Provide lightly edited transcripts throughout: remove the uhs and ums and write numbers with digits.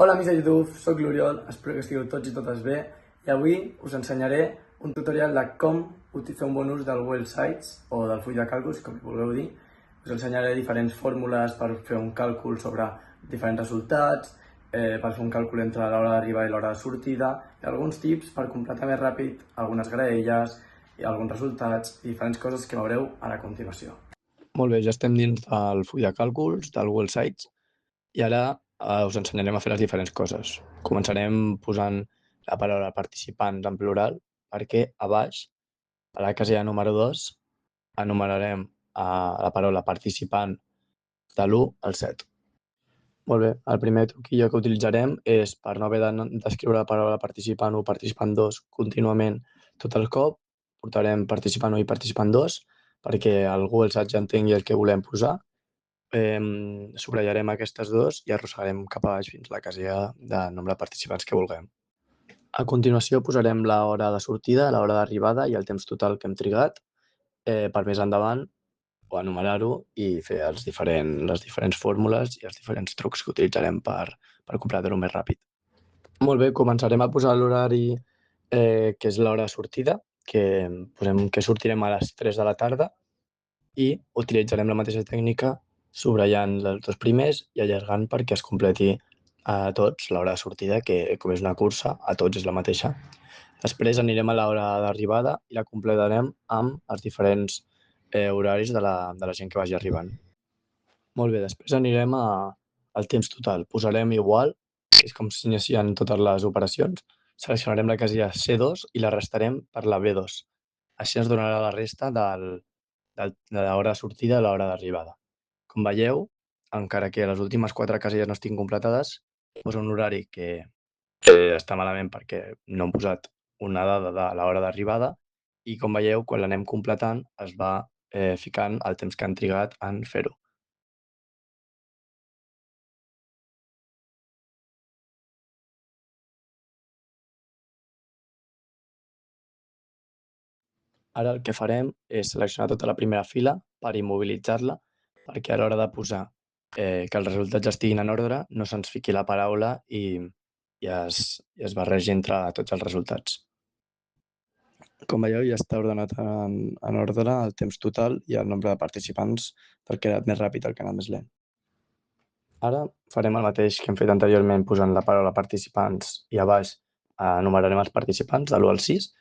Hola amics de YouTube, soc l'Oriol, espero que estigueu tots i totes bé i avui us ensenyaré un tutorial de com fer un bon ús del Google Sites o del full de càlculs, com vulgueu dir. Us ensenyaré diferents fórmules per fer un càlcul sobre diferents resultats, per fer un càlcul entre l'hora d'arribada i l'hora de sortida i alguns tips per completar més ràpid algunes graelles i alguns resultats i diferents coses que veureu a la continuació. Molt bé, ja estem dins del full de càlculs del Google Sites i ara us ensenyarem a fer les diferents coses. Començarem posant la paraula participants en plural perquè a baix, a la casella número 2, enumerarem la paraula participant de l'1 al 7. Molt bé, el primer truquillo que utilitzarem és, per no haver d'escriure la paraula participant 1 participant 2 contínuament tot el cop, portarem participant 1 i participant 2 perquè el Google Sites ja entengui el que volem posar. Subratllarem aquestes dues i arrossegarem cap a baix fins a la casella de nombre de participants que vulguem. A continuació posarem l'hora de sortida, l'hora d'arribada i el temps total que hem trigat per més endavant o enumerar-ho i fer les diferents fórmules i els diferents trucs que utilitzarem per completar-ho més ràpid. Molt bé, començarem a posar l'horari que és l'hora de sortida, que posem que sortirem a les 3 de la tarda i utilitzarem la mateixa tècnica subratllant els dos primers i allargant perquè es completi a tots l'hora de sortida, que com és una cursa, a tots és la mateixa. Després anirem a l'hora d'arribada i la completarem amb els diferents horaris de la gent que vagi arribant. Molt bé, després anirem al temps total. Posarem igual, que és com s'inicien totes les operacions. Seleccionarem la casella C2 i la restarem per la B2. Així ens donarà la resta de l'hora de sortida a l'hora d'arribada. Com veieu, encara que les últimes 4 caselles no estiguin completades, posa un horari que està malament perquè no hem posat una dada de l'hora d'arribada i com veieu, quan l'anem completant es va ficant el temps que han trigat en fer-ho. Ara el que farem és seleccionar tota la primera fila per immobilitzar-la, perquè a l'hora de posar que els resultats estiguin en ordre no se'ns fiqui la paraula i es barregi entre tots els resultats. Com veieu, ja està ordenat en ordre el temps total i el nombre de participants del que ha anat més ràpid al que ha anat més lent. Ara farem el mateix que hem fet anteriorment posant la paraula participants i a baix enumerarem els participants de l'1 al 6,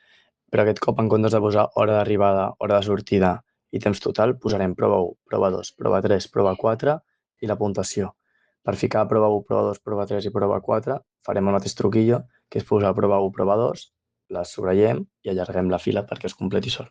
però aquest cop en comptes de posar hora d'arribada, hora de sortida i temps total posarem prova 1, prova 2, prova 3, prova 4 i la puntuació. Per ficar prova 1, prova 2, prova 3 i prova 4 farem el mateix truquillo, que és posar prova 1, prova 2, les subratllem i allarguem la fila perquè es completi sol.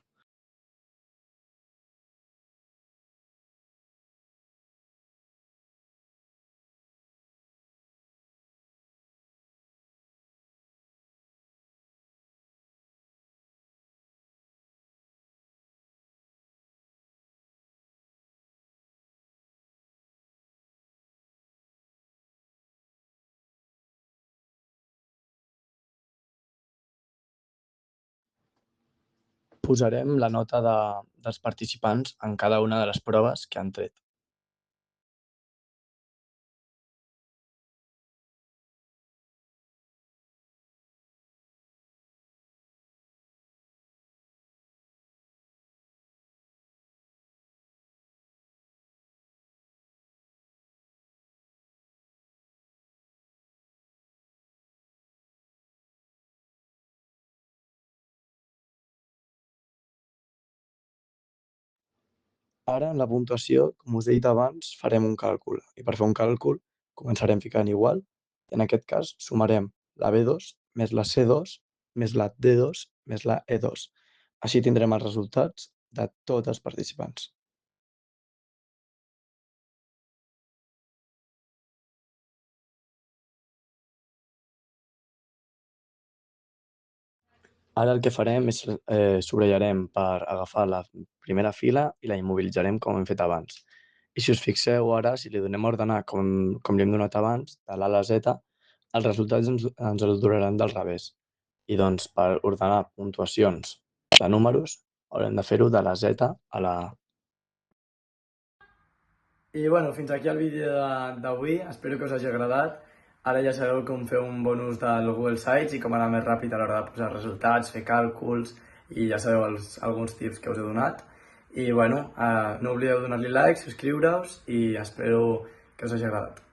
Posarem la nota dels participants en cada una de les proves que han tret. Ara, en la puntuació, com us he dit abans, farem un càlcul. I per fer un càlcul, començarem ficant igual. I en aquest cas, sumarem la B2 més la C2 més la D2 més la E2. Així tindrem els resultats de tots els participants. Ara el que farem és subratllarem per agafar la primera fila i la immobilitzarem com hem fet abans. I si us fixeu ara, si li donem a ordenar com li hem donat abans, de l'A a la Z, els resultats ens els donaran del revés. I doncs per ordenar puntuacions de números haurem de fer-ho de la Z a la A. I bueno, fins aquí el vídeo d'avui, espero que us hagi agradat. Ara ja sabeu com fer un bon ús del Google Sites i com anar més ràpid a l'hora de posar resultats, fer càlculs i ja sabeu alguns tips que us he donat. I bueno, no oblideu donar-li like, subscriure-us i espero que us hagi agradat.